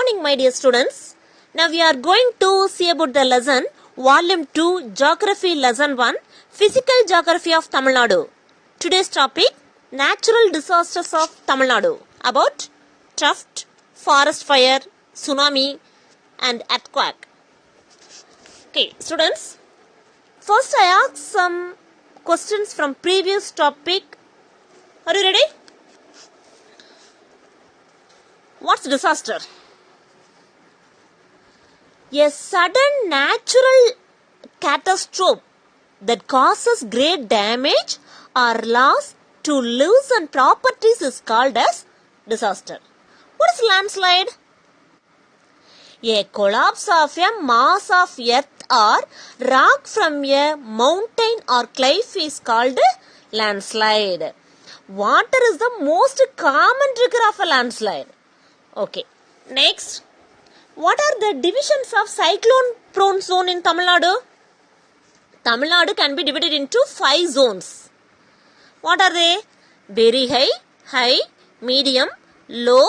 morning, my dear students. Now we are going to see about the lesson Volume 2 Geography Lesson 1 Physical Geography of Tamil Nadu. Today's topic Natural Disasters of Tamil Nadu, about theft, forest fire, tsunami and earthquake. Okay, students, first I ask some questions from previous topic. Are you ready? What's disaster? A sudden natural catastrophe that causes great damage or loss to lives and properties is called as disaster. What is landslide? A collapse of a mass of earth or rock from a mountain or cliff is called landslide. Water is the most common trigger of a landslide. Okay, next, what are the divisions of cyclone prone zone in Tamil Nadu? Tamil Nadu can be divided into 5 zones. What are they? Very high, medium, low,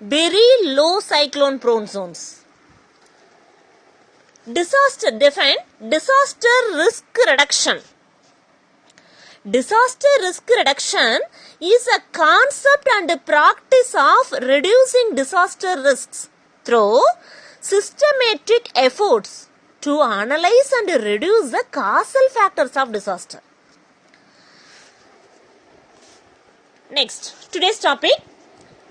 very low cyclone prone zones. Disaster defined, disaster risk reduction. Disaster risk reduction is a concept and practice of reducing disaster risks through systematic efforts to analyze and reduce the causal factors of disaster. Next, today's topic,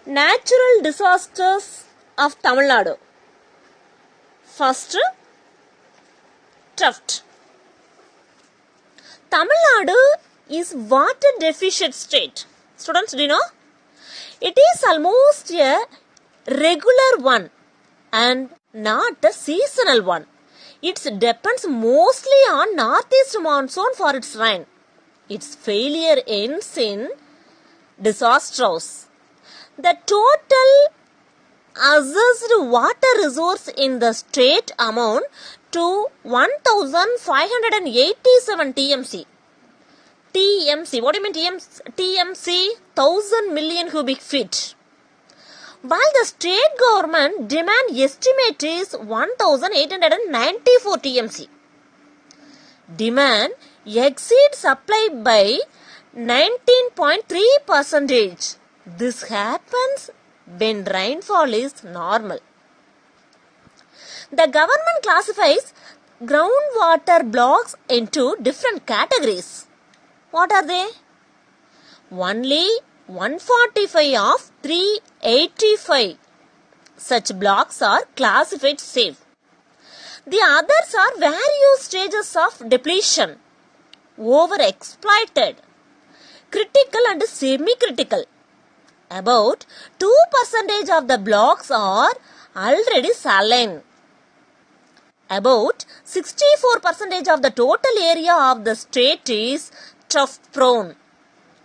natural disasters of Tamil Nadu. First, theft. Tamil Nadu is water deficient state. Students, do you know? It is almost a regular one and not a seasonal one. It depends mostly on northeast monsoon for its rain. Its failure ends in disastrous. The total assessed water resource in the state amount to 1,587 TMC. TMC, what do you mean TMC? 1000 million cubic feet. While the state government demand estimate is 1894 TMC. Demand exceeds supply by 19.3%. This happens when rainfall is normal. The government classifies groundwater blocks into different categories. What are they? Only 145 of 385 such blocks are classified safe. The others are various stages of depletion, overexploited, critical and semi-critical. About 2% of the blocks are already saline. About 64% of the total area of the state is theft prone.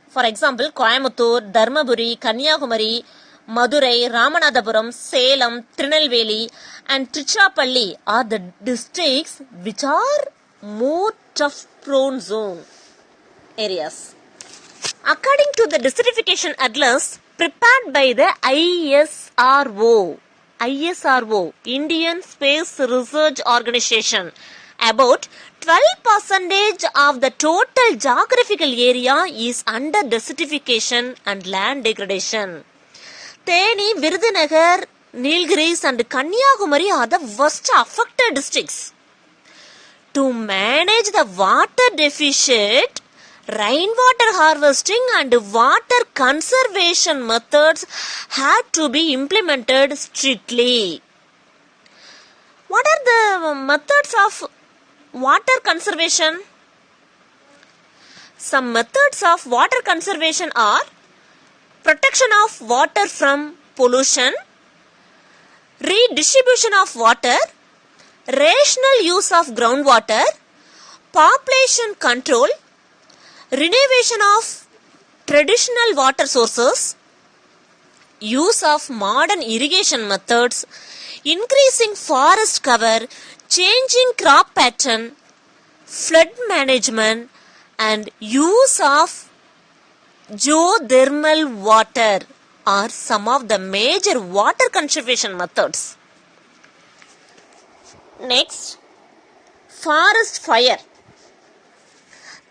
For example, Coimbatore, Dharmaburi, Kanyakumari, Madurai, Ramanathapuram, Salem, Tirunelveli and Tiruchirappalli are the districts which are more theft prone zone areas. According to the desertification atlas prepared by the ISRO, Indian Space Research Organization, about 12% of the total geographical area is under desertification and land degradation. Theni, Virudhunagar, Nilgiris and Kanyakumari are the worst affected districts. To manage the water deficit, rainwater harvesting and water conservation methods have to be implemented strictly. What are the methods of water conservation? Some methods of water conservation are protection of water from pollution, redistribution of water, rational use of groundwater, population control, renovation of traditional water sources, use of modern irrigation methods, increasing forest cover, changing crop pattern, flood management and use of geothermal water are some of the major water conservation methods. Next, forest fire.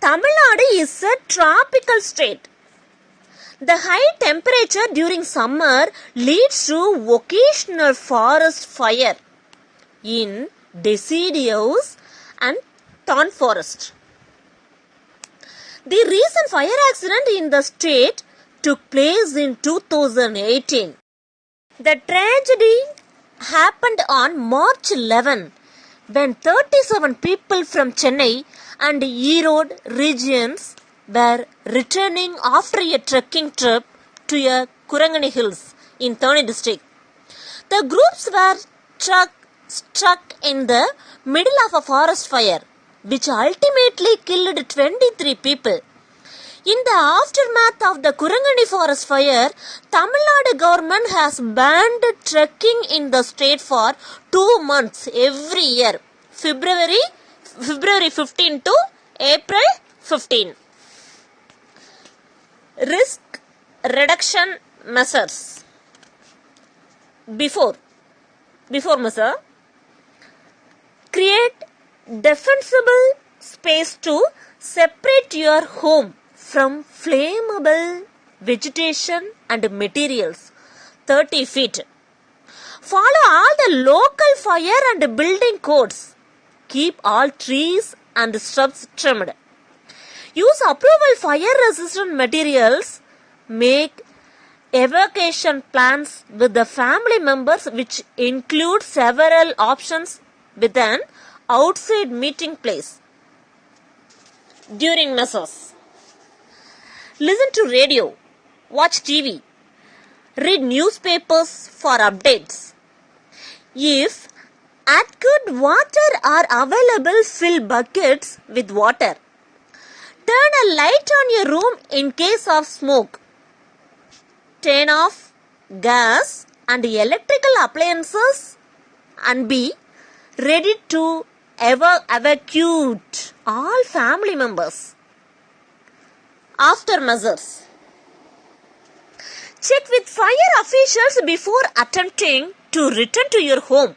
Tamil Nadu is a tropical state. The high temperature during summer leads to occasional forest fire in deciduous and thorn forest. The recent fire accident in the state took place in 2018. The tragedy happened on March 11 when 37 people from Chennai and Erode regions were returning after a trekking trip to a Kurangani Hills in Thane district. The groups were struck in the middle of a forest fire, which ultimately killed 23 people. In the aftermath of the Kurangani forest fire, Tamil Nadu government has banned trekking in the state for 2 months every year, February 15 to April 15. Risk reduction measures. Before measure, create defensible space to separate your home from flammable vegetation and materials 30 feet. Follow all the local fire and building codes. Keep all trees and shrubs trimmed. Use approvable fire resistant materials. Make evacuation plans with the family members, which include several options with an outside meeting place. During measures, listen to radio, watch TV, read newspapers for updates. If adequate water are available, fill buckets with water. Turn a light on your room in case of smoke. Turn off gas and electrical appliances and be ready to evacuate all family members. After measures, check with fire officials before attempting to return to your home.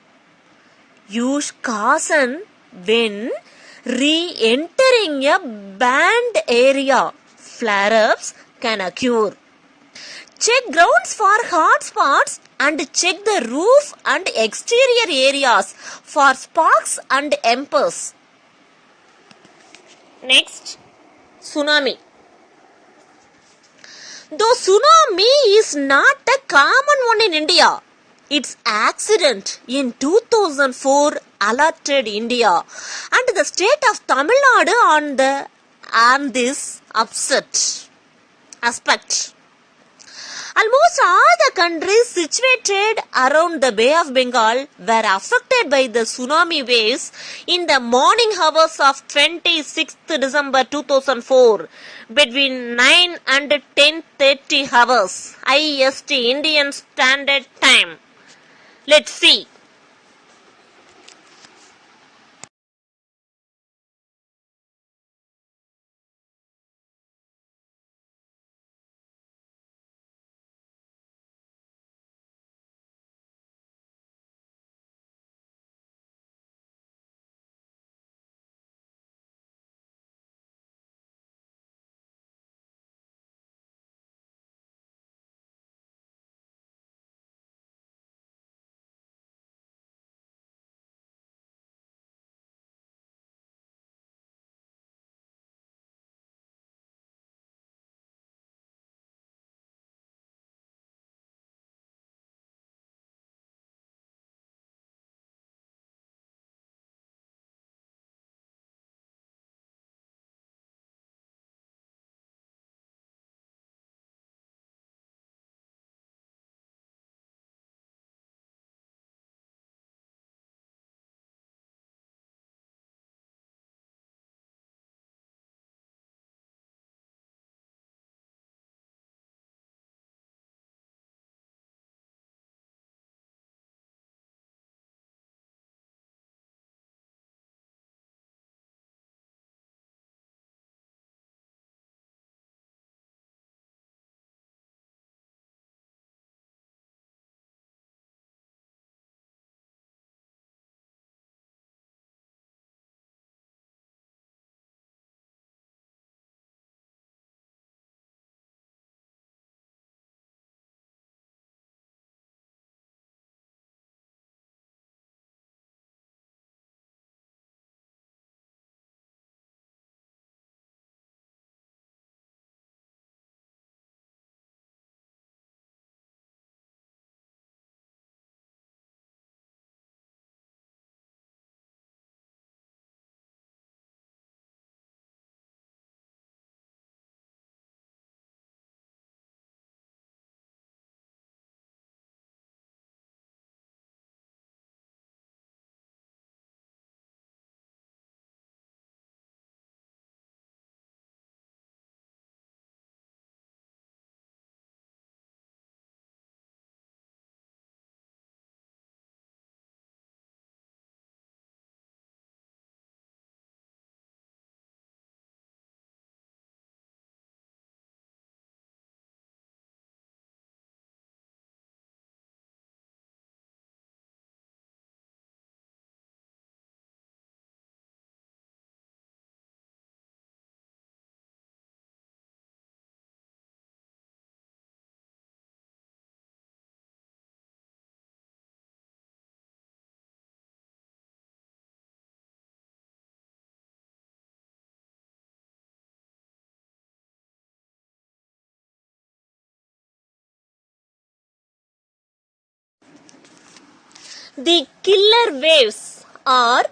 Use caution when re-entering a banned area. Flare-ups can occur. Check grounds for hot spots and check the roof and exterior areas for sparks and embers. Next, tsunami. Though tsunami is not a common one in India, its accident in 2004 alerted India and the state of Tamil Nadu on this aspect. Almost all the countries situated around the Bay of Bengal were affected by the tsunami waves in the morning hours of 26th December 2004 between 9 and 10:30 hours IST Indian Standard Time. Let's see. The killer waves are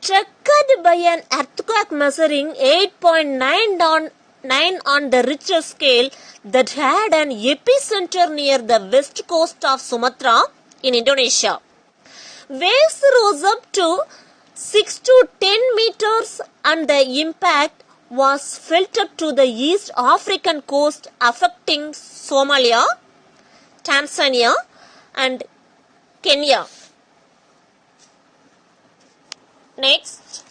triggered by an earthquake measuring 8.9 on the Richter scale that had an epicenter near the west coast of Sumatra in Indonesia. Waves rose up to 6 to 10 meters and the impact was felt up to the East African coast, affecting Somalia, Tanzania and Kenya. Next,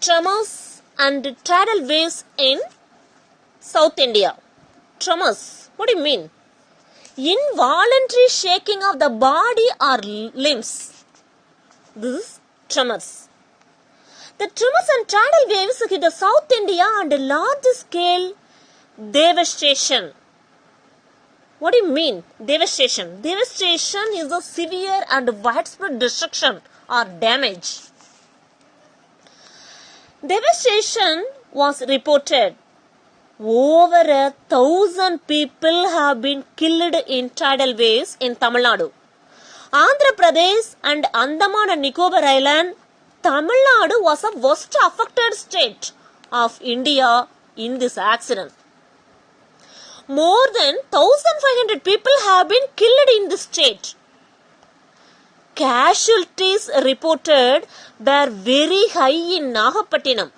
tremors and tidal waves in South India. Tremors, what do you mean? Involuntary shaking of the body or limbs. This is tremors. The tremors and tidal waves hit the South India and large scale devastation. What do you mean? Devastation. Devastation is the severe and widespread destruction or damage. Devastation was reported. Over 1,000 people have been killed in tidal waves in Tamil Nadu. Andhra Pradesh and Andaman and Nicobar Island, Tamil Nadu was the worst affected state of India in this accident. More than 1,500 people have been killed in this state. Casualties reported were very high in Nagapattinam,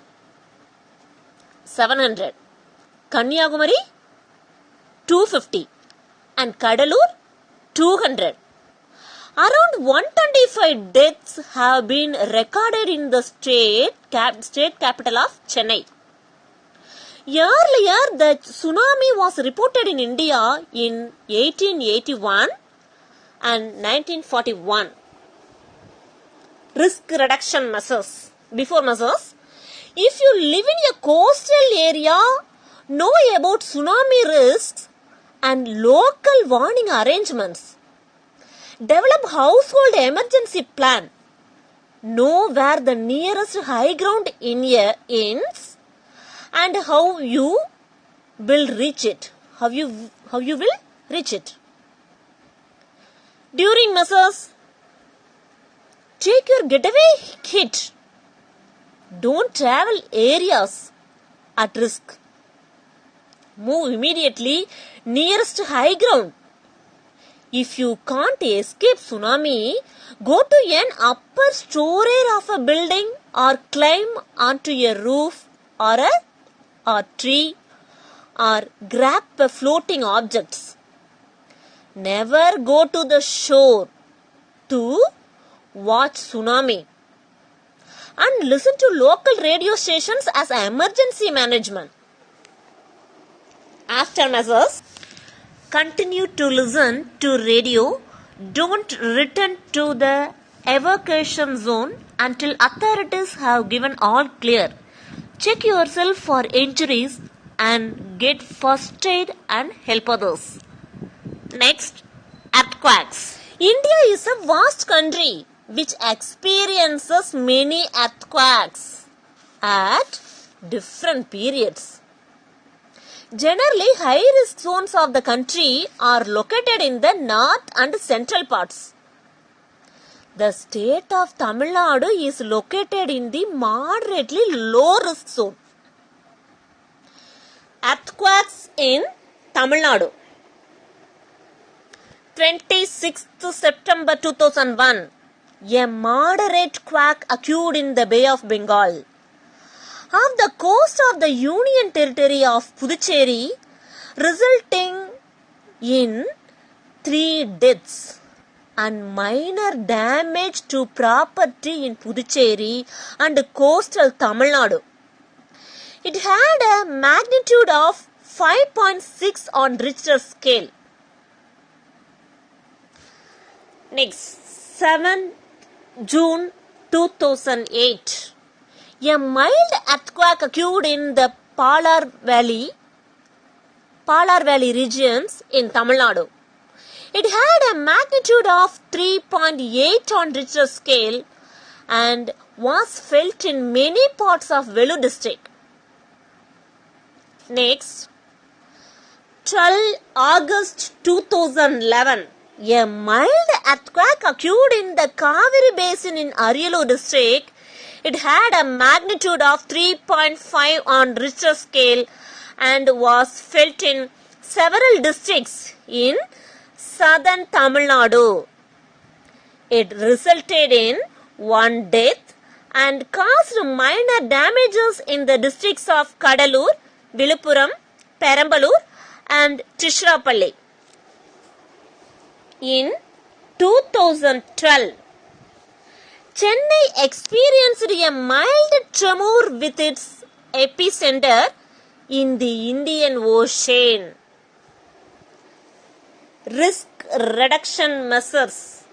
700, Kanyakumari, 250, and Kadalur, 200. Around 125 deaths have been recorded in the state capital of Chennai. Earlier, the tsunami was reported in India in 1881 and 1941. Risk reduction measures. Before measures, if you live in a coastal area, know about tsunami risks and local warning arrangements. Develop household emergency plan. Know where the nearest high ground is and how you will reach it. How you will reach it. During measures, take your getaway kit. Don't travel areas at risk. Move immediately nearest high ground. If you can't escape tsunami, go to an upper story of a building or climb onto a roof or a tree or grab floating objects. Never go to the shore to watch tsunami. And listen to local radio stations as emergency management. After measures, continue to listen to radio. Don't return to the evacuation zone until authorities have given all clear. Check yourself for injuries and get first aid and help others. Next, earthquakes. India is a vast country which experiences many earthquakes at different periods. Generally, high-risk zones of the country are located in the north and central parts. The state of Tamil Nadu is located in the moderately low-risk zone. Earthquakes in Tamil Nadu. 26th September 2001, a moderate quake occurred in the Bay of Bengal. Off the coast of the Union Territory of Puducherry, resulting in 3 deaths and minor damage to property in Puducherry and coastal Tamil Nadu. It had a magnitude of 5.6 on Richter scale. Next, 7 June 2008. A mild earthquake occurred in the Palar Valley regions in Tamil Nadu. It had a magnitude of 3.8 on Richter scale and was felt in many parts of Vellore district. Next, 12 August 2011. A mild earthquake occurred in the Kaveri Basin in Ariyalur district. It had a magnitude of 3.5 on Richter scale and was felt in several districts in southern Tamil Nadu. It resulted in one death and caused minor damages in the districts of Kadalur, Viluppuram, Perambalur and Tishrapalli. In 2012, Chennai experienced a mild tremor with its epicenter in the Indian Ocean. Risk reduction measures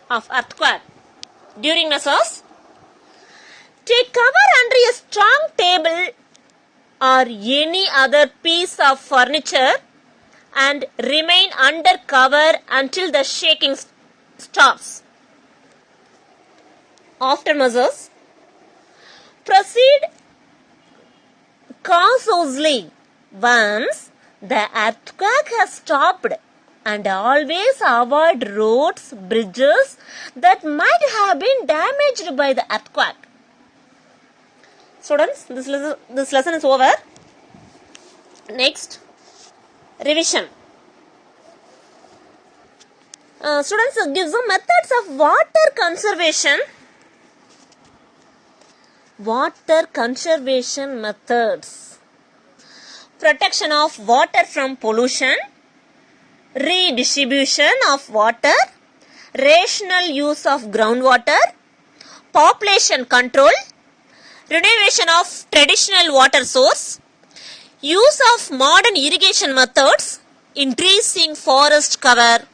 of earthquake. During measures, take cover under a strong table or any other piece of furniture and remain under cover until the shaking stops. After measures, proceed cautiously once the earthquake has stopped and always avoid roads, bridges that might have been damaged by the earthquake. Students, this lesson is over. Next, revision. Students, give some methods of water conservation. Water conservation methods. Protection of water from pollution. Redistribution of water. Rational use of groundwater. Population control. Renovation of traditional water source. Use of modern irrigation methods. Increasing forest cover.